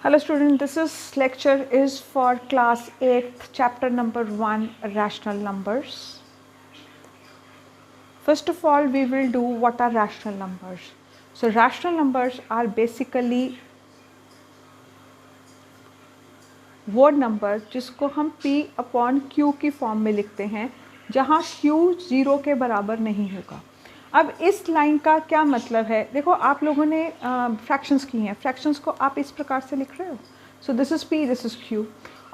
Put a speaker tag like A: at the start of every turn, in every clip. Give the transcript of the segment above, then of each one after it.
A: Hello student, this is lecture is for class 8th chapter number 1 rational numbers. First of all we will do what are rational numbers. So rational numbers are basically वो number जिसको हम p upon q की form में लिखते हैं जहाँ q 0 के बराबर नहीं होगा। अब इस लाइन का क्या मतलब है, देखो आप लोगों ने फ्रैक्शंस की हैं, फ्रैक्शंस को आप इस प्रकार से लिख रहे हो। सो this is p, this is q,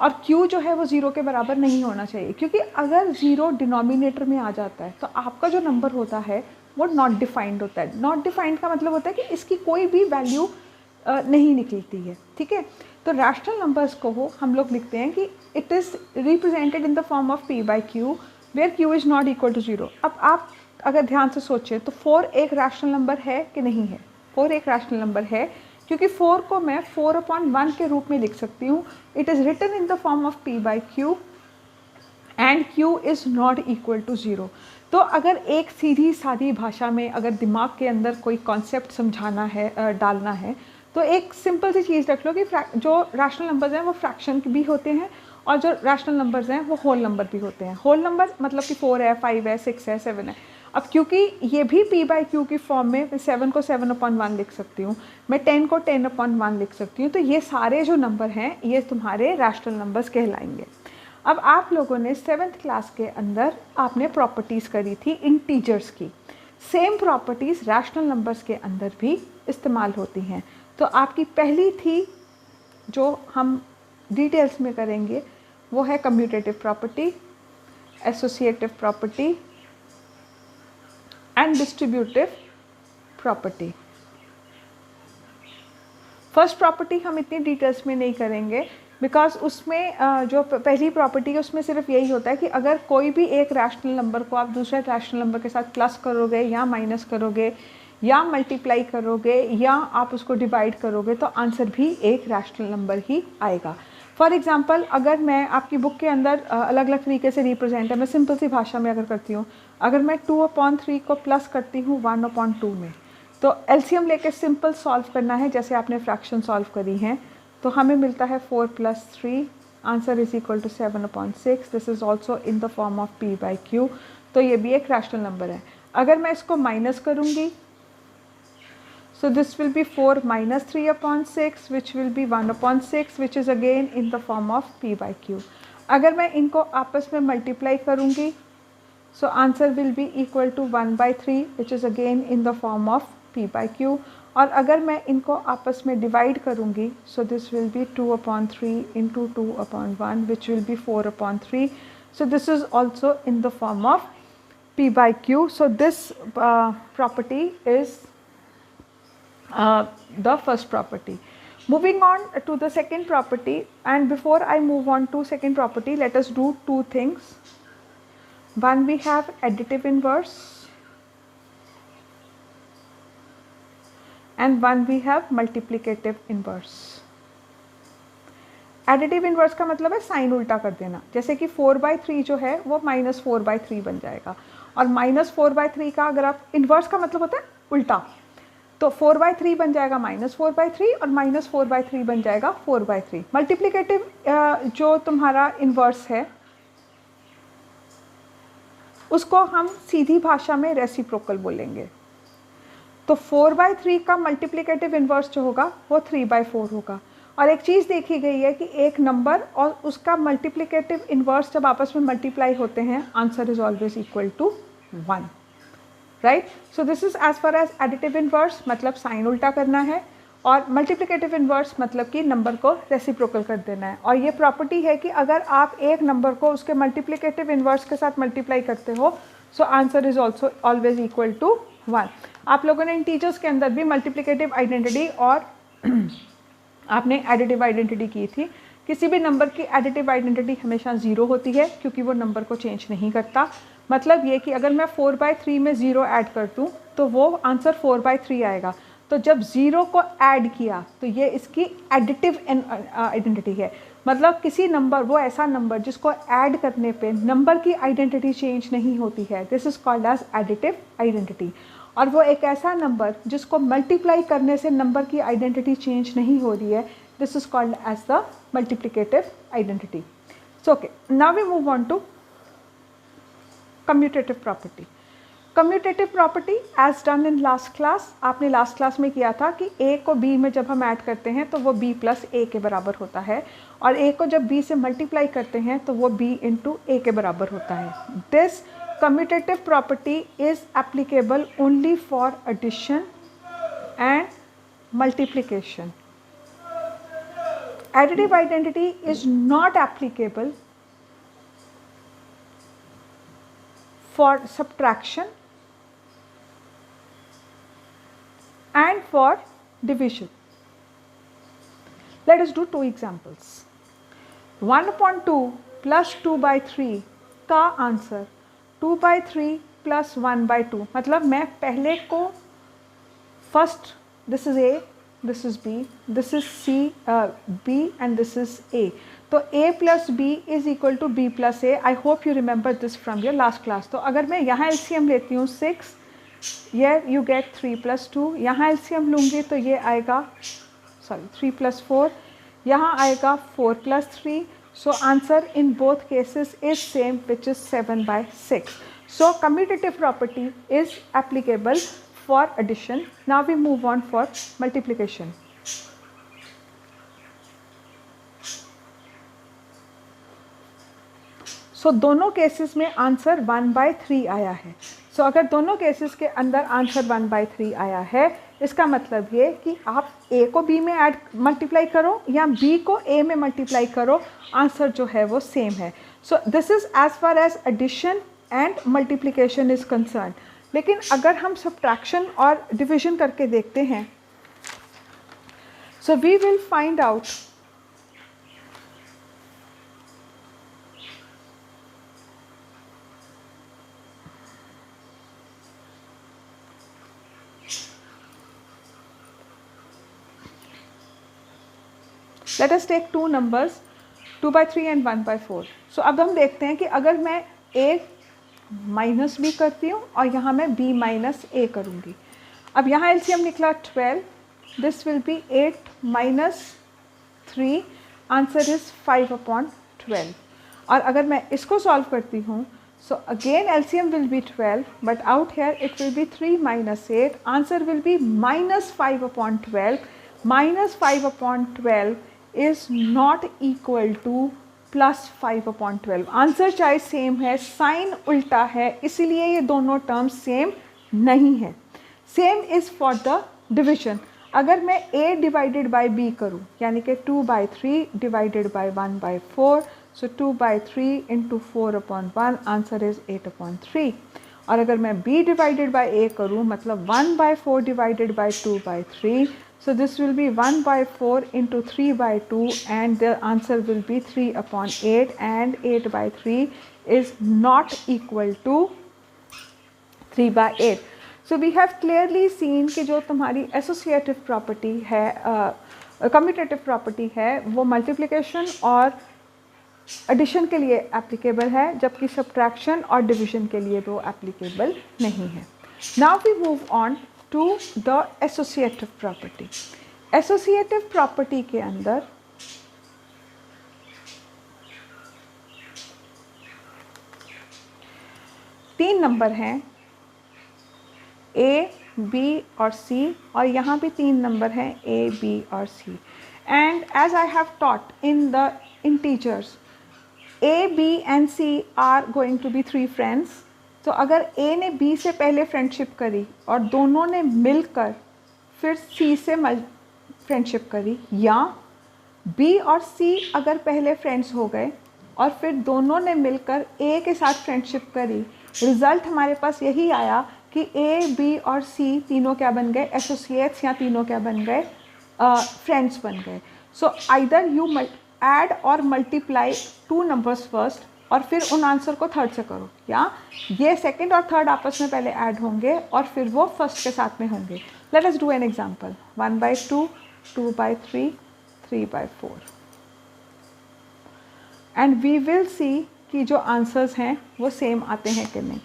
A: और q जो है वो 0 के बराबर नहीं होना चाहिए, क्योंकि अगर 0 डिनोमिनेटर में आ जाता है तो आपका जो नंबर होता है वो नॉट डिफाइंड होता है। नॉट डिफाइंड का मतलब होता है कि इसकी कोई भी वैल्यू नहीं निकलती है, ठीक है। तो रैशनल नंबर्स को हम लोग लिखते हैं कि it is represented in the form of p by q where q is not equal to 0। अब आप अगर ध्यान से सोचें तो 4 एक रैशनल नंबर है कि नहीं है? 4 एक रैशनल नंबर है, क्योंकि 4 को मैं 4/1 के रूप में लिख सकती हूँ। It is written in the form of p by q and q is not equal to 0। तो अगर एक सीधी सादी भाषा में अगर दिमाग के अंदर कोई कॉन्सेप्ट समझाना है, डालना है, तो एक सिंपल सी चीज़ रख लो कि जो रैशनल नंबर्स हैं वो फ्रैक्शन भी होते हैं और जो रैशनल नंबर्स हैं वो होल नंबर भी होते हैं। होल नंबर मतलब कि 4 है, 5 है, 6 है, 7 है। अब क्योंकि ये भी p बाई q की फॉर्म में, मैं 7 को 7/1 लिख सकती हूँ, मैं 10 को 10/1 लिख सकती हूँ, तो ये सारे जो नंबर हैं ये तुम्हारे रैशनल नंबर्स कहलाएंगे। अब आप लोगों ने 7th क्लास के अंदर आपने प्रॉपर्टीज़ करी थी इंटीजर्स की। सेम प्रॉपर्टीज़ रैशनल नंबर्स के अंदर भी इस्तेमाल होती हैं। तो आपकी पहली थी जो हम डिटेल्स में करेंगे वो है commutative property, associative property and distributive property. First property हम इतनी डिटेल्स में नहीं करेंगे, बिकॉज उसमें जो पहली प्रॉपर्टी है उसमें सिर्फ यही होता है कि अगर कोई भी एक रैशनल नंबर को आप दूसरे रैशनल नंबर के साथ प्लस करोगे या माइनस करोगे या मल्टीप्लाई करोगे या आप उसको डिवाइड करोगे तो आंसर भी एक रैशनल नंबर ही आएगा। फॉर एग्जांपल अगर मैं आपकी बुक के अंदर अलग अलग तरीके से रिप्रेजेंट है, मैं सिंपल सी भाषा में अगर करती हूँ, अगर मैं 2/3 को प्लस करती हूँ 1/2 में, तो एलसीएम लेके सिंपल सॉल्व करना है जैसे आपने फ्रैक्शन सॉल्व करी हैं, तो हमें मिलता है 4 + 3, answer is equal to 7/6। This is also in the form of p by q, तो ये भी एक रैशनल नंबर है। अगर मैं इसको माइनस करूँगी, so this will be 4 - 3/6 which will be 1/6 which is again in the form of p by q. अगर मैं इनको आपस में मल्टीप्लाई करूँगी, so answer will be equal to 1/3 which is again in the form of p by q. और अगर मैं इनको आपस में डिवाइड करूँगी, so this will be 2/3 into 2/1 which will be 4/3. So this is also in the form of p by q. So this property is the first property. Moving on to the second property, and before I move on to second property, let us do two things. One, we have additive inverse, and one we have multiplicative inverse. Additive inverse का मतलब है sign उल्टा कर देना, जैसे कि 4/3 जो है वो -4/3 बन जाएगा, और -4/3 का अगर आप इन्वर्स का मतलब होता है उल्टा, तो 4/3 बन जाएगा -4/3 और -4/3 बन जाएगा 4/3। मल्टीप्लिकेटिव जो तुम्हारा इन्वर्स है उसको हम सीधी भाषा में रेसिप्रोकल बोलेंगे। तो 4/3 का मल्टीप्लिकेटिव इन्वर्स जो होगा वो 3/4 होगा। और एक चीज़ देखी गई है कि एक नंबर और उसका मल्टीप्लिकेटिव इन्वर्स जब आपस में मल्टीप्लाई होते हैं, answer is always equal to 1, right. So this is as far as additive inverse, मतलब साइन उल्टा करना है, और मल्टीप्लिकेटिव इन्वर्स मतलब कि नंबर को रेसिप्रोकल कर देना है। और ये प्रॉपर्टी है कि अगर आप एक नंबर को उसके मल्टीप्लिकेटिव इन्वर्स के साथ मल्टीप्लाई करते हो, so answer is also always equal to 1। आप लोगों ने इंटीजर्स के अंदर भी मल्टीप्लिकेटिव आइडेंटिटी और आपने एडिटिव आइडेंटिटी की थी। किसी भी नंबर की एडिटिव आइडेंटिटी हमेशा 0 होती है, क्योंकि वो नंबर को चेंज नहीं करता। मतलब ये कि अगर मैं 4/3 में 0 ऐड कर दूँ तो वो आंसर 4/3 आएगा। तो जब 0 को ऐड किया तो ये इसकी एडिटिव आइडेंटिटी है। मतलब किसी नंबर, वो ऐसा नंबर जिसको ऐड करने पे नंबर की आइडेंटिटी चेंज नहीं होती है, this is called as additive identity. और वो एक ऐसा नंबर जिसको मल्टीप्लाई करने से नंबर की आइडेंटिटी चेंज नहीं हो रही है, This is called as the multiplicative identity. So okay, now we move on to commutative property. Commutative property as done in last class, आपने लास्ट क्लास में किया था कि a को b में जब हम ऐड करते हैं तो वो b प्लस a के बराबर होता है, और a को जब b से मल्टीप्लाई करते हैं तो वो b इंटू a के बराबर होता है. This commutative property is applicable only for addition and multiplication. Additive identity is not applicable for subtraction and for division. Let us do two examples. 1/2 plus 2/3 का आंसर 2/3 plus 1/2, मतलब मैं पहले को first, this is A, this is B, this is C, B and this is A. तो A plus B is equal to B plus A. I hope you remember this from your last class. तो अगर मैं यहाँ LCM लेती हूँ 6, here you get 3 plus 2, यहाँ LCM लूँगी तो ये आएगा 3 plus 4, यहाँ आएगा 4 plus 3. So answer in both cases is same, which is 7/6. So commutative property is applicable for addition. Now we move on for multiplication. सो दोनों केसेस में आंसर 1/3 आया है. सो अगर दोनों केसेस के अंदर आंसर 1/3 आया है, इसका मतलब ये कि आप a को b में ऐड मल्टीप्लाई करो या b को a में मल्टीप्लाई करो, आंसर जो है वो सेम है. So this is as far as addition and multiplication is concern. लेकिन अगर हम सब्ट्रैक्शन और डिविजन करके देखते हैं, so we will find out let us take two numbers 2/3 and 1/4. So अब हम देखते हैं कि अगर मैं a माइनस b करती हूँ और यहाँ मैं b माइनस a करूँगी. अब यहाँ LCM निकला 12, this will be 8 minus 3, answer is 5/12. और अगर मैं इसको सॉल्व करती हूँ, so again LCM will be 12, but out here it will be 3 minus 8, answer will be minus 5/12. Minus 5/12 is not equal to plus 5/12. Answer चाहे same है, sign उल्टा है, इसीलिए ये दोनों टर्म्स सेम नहीं है. Same is for the division. अगर मैं a डिवाइडेड बाई b करूँ, यानी कि 2/3 divided by 1/4, so 2/3 into 4/1, answer is 8/3. और अगर मैं b डिवाइडेड बाई a करूँ, मतलब 1/4 divided by 2/3, so this will be 1/4 into 3/2, and the answer will be 3/8, and 8/3 is not equal to 3/8. So we have clearly seen कि जो तुम्हारी associative property है, commutative property है, वो multiplication और addition के लिए applicable है, जबकि subtraction और division के लिए वो applicable नहीं है. Now we move on to the associative property. Associative property के अंदर तीन नंबर हैं, A, B और C, और यहाँ भी तीन नंबर हैं A, B और C. And as I have taught in the integers, A, B and C are going to be three friends. तो अगर A ने B से पहले फ्रेंडशिप करी और दोनों ने मिलकर फिर C से फ्रेंडशिप करी, या B और C अगर पहले फ्रेंड्स हो गए और फिर दोनों ने मिलकर A के साथ फ्रेंडशिप करी, रिज़ल्ट हमारे पास यही आया कि A, B और C तीनों क्या बन गए, एसोसिएट्स, या तीनों क्या बन गए, फ्रेंड्स बन गए. सो आइदर यू ऐड और मल्टीप्लाई टू नंबर्स फर्स्ट और फिर उन आंसर को थर्ड से करो, या ये सेकंड और थर्ड आपस में पहले ऐड होंगे और फिर वो फर्स्ट के साथ में होंगे. Let us do an example. 1/2, 2/3, 3/4, and we will see कि जो आंसर्स हैं वो सेम आते हैं कि नहीं.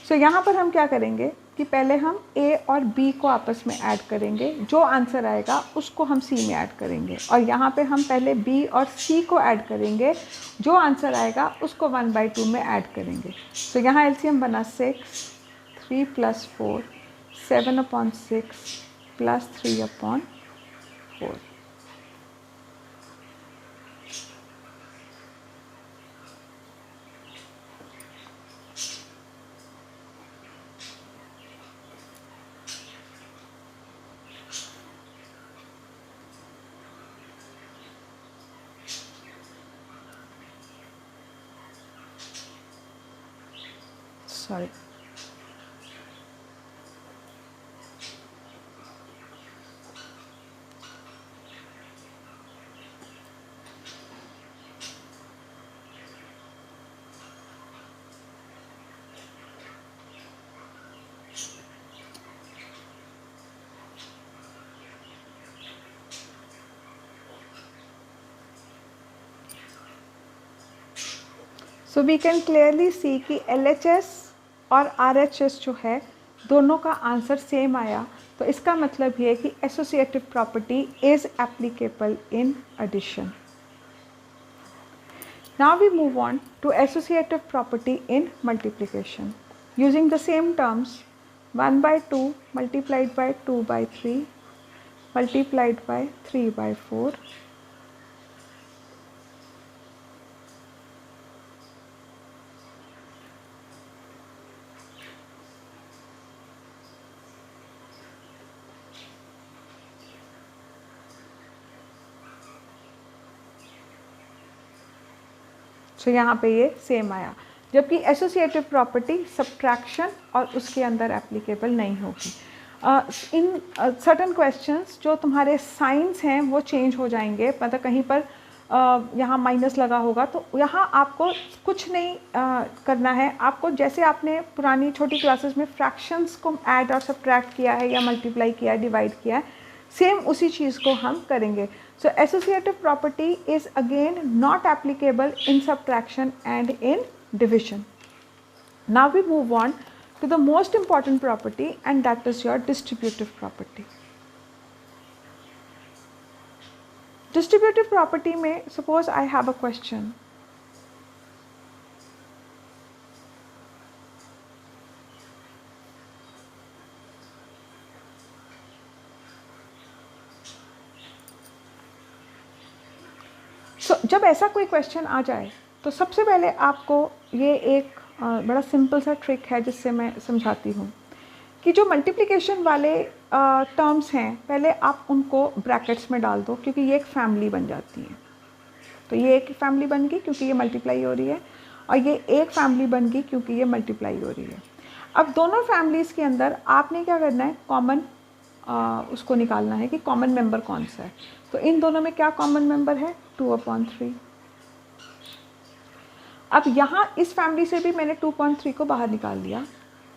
A: सो यहाँ पर हम क्या करेंगे कि पहले हम A और B को आपस में ऐड करेंगे, जो आंसर आएगा उसको हम C में ऐड करेंगे, और यहाँ पे हम पहले B और C को ऐड करेंगे, जो आंसर आएगा उसको 1/2 में ऐड करेंगे। तो यहाँ एलसीएम बना 6, 3 + 4, 7/6 + 3/4। Sorry. So we can clearly see कि LHS और RHS जो है दोनों का आंसर सेम आया, तो इसका मतलब ये है कि associative property is applicable in addition. Now we move on to associative property in multiplication. Using the same terms, 1/2 multiplied by 2/3 multiplied by 3/4 तो यहाँ पे ये सेम आया, जबकि एसोसिएटिव प्रॉपर्टी सब्ट्रैक्शन और उसके अंदर एप्लीकेबल नहीं होगी। इन सर्टन क्वेश्चंस जो तुम्हारे साइंस हैं वो चेंज हो जाएंगे, मतलब कहीं पर यहाँ माइनस लगा होगा तो यहाँ आपको कुछ नहीं करना है। आपको जैसे आपने पुरानी छोटी क्लासेस में फ्रैक्शंस को ऐड और सब्ट्रैक्ट किया है या मल्टीप्लाई किया है, डिवाइड किया है, सेम उसी चीज़ को हम करेंगे। So associative property is again not applicable in subtraction and in division. Now we move on to the most important property, and that is your distributive property. Distributive property में suppose I have a question. जब ऐसा कोई question आ जाए तो सबसे पहले आपको ये एक बड़ा सिंपल सा ट्रिक है जिससे मैं समझाती हूँ कि जो मल्टीप्लिकेशन वाले टर्म्स हैं पहले आप उनको ब्रैकेट्स में डाल दो, क्योंकि ये एक फैमिली बन जाती है। तो ये एक फैमिली बन गई क्योंकि ये मल्टीप्लाई हो रही है, और ये एक फैमिली बन गई क्योंकि ये मल्टीप्लाई हो रही है। अब दोनों फैमिलीज़ के अंदर आपने क्या करना है, कॉमन उसको निकालना है कि कॉमन मेंबर कौन सा है। तो इन दोनों में क्या कॉमन मेंबर है, 2/3। अब यहाँ इस फैमिली से भी मैंने 2/3 को बाहर निकाल लिया।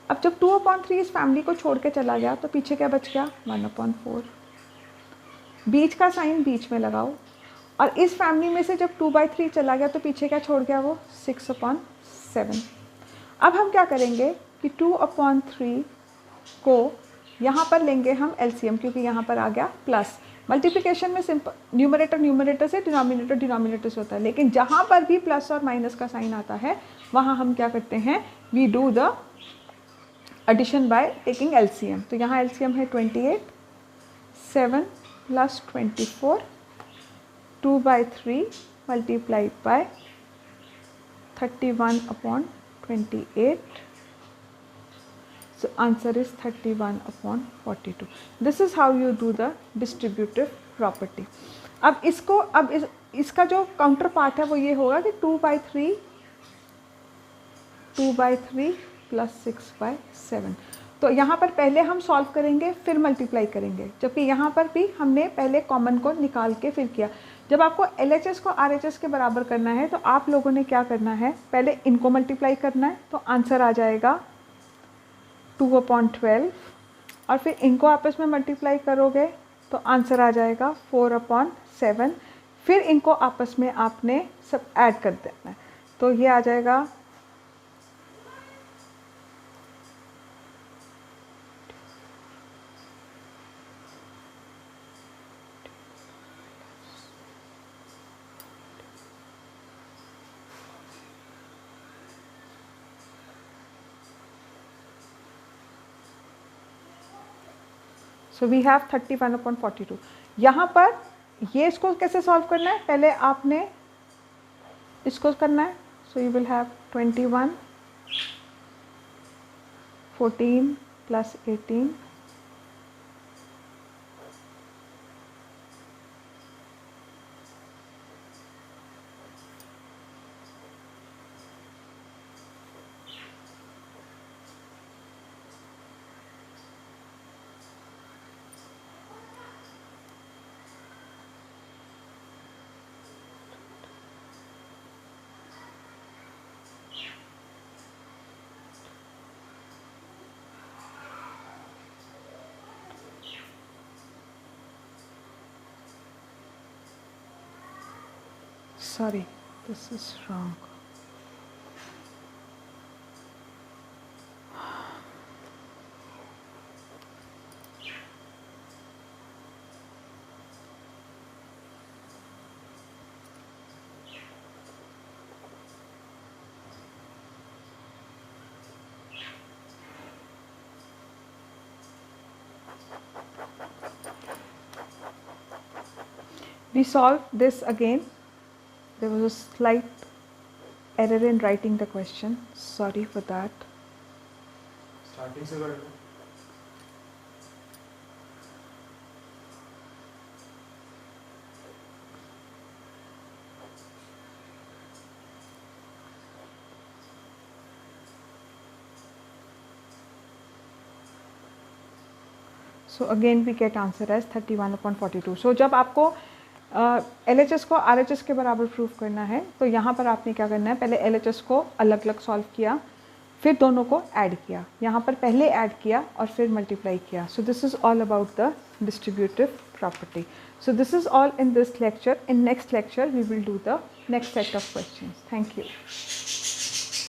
A: अब जब 2/3 इस फैमिली को छोड़ के चला गया तो पीछे क्या बच गया, 1/4। बीच का साइन बीच में लगाओ, और इस फैमिली में से जब 2/3 चला गया तो पीछे क्या छोड़ गया, वो 6/7। अब हम क्या करेंगे कि 2/3 को यहाँ पर लेंगे हम एलसीएम, क्योंकि यहाँ पर आ गया प्लस। मल्टीप्लिकेशन में सिंपल न्यूमरेटर न्यूमरेटर से, डिनोमिनेटर डिनोमिनेटर से होता है, लेकिन जहाँ पर भी प्लस और माइनस का साइन आता है वहाँ हम क्या करते हैं, we do the addition by taking LCM. तो यहाँ एलसीएम है 28, 7 + 24, 2/3 multiplied by 31/28। So answer is 31/42. This is how you do the distributive property. अब इसका जो काउंटर पार्ट है वो ये होगा कि 2/3 + 6/7। तो यहाँ पर पहले हम सॉल्व करेंगे फिर मल्टीप्लाई करेंगे, जबकि यहाँ पर भी हमने पहले कॉमन को निकाल के फिर किया। जब आपको LHS को RHS के बराबर करना है तो आप लोगों ने क्या करना है, पहले इनको मल्टीप्लाई करना है, तो आंसर आ जाएगा 2/12, और फिर इनको आपस में मल्टीप्लाई करोगे तो आंसर आ जाएगा 4/7। फिर इनको आपस में आपने सब ऐड कर देना है, तो ये आ जाएगा सो वी हैव 31/42। यहाँ पर ये इसको कैसे सॉल्व करना है, पहले आपने इसको करना है। So you will have 21 14 plus 18 sorry, this is wrong. We solve this again. There was a slight error in writing the question. Sorry for that.
B: Starting से करेंगे।
A: So again we get answer as 31/42. So जब आपको LHS को RHS के बराबर prove करना है तो यहाँ पर आपने क्या करना है, पहले LHS को अलग अलग सॉल्व किया, फिर दोनों को ऐड किया, यहाँ पर पहले ऐड किया और फिर मल्टीप्लाई किया. सो this is all about the distributive property. So this is all in this lecture. In next lecture we will do the next set of questions. Thank you.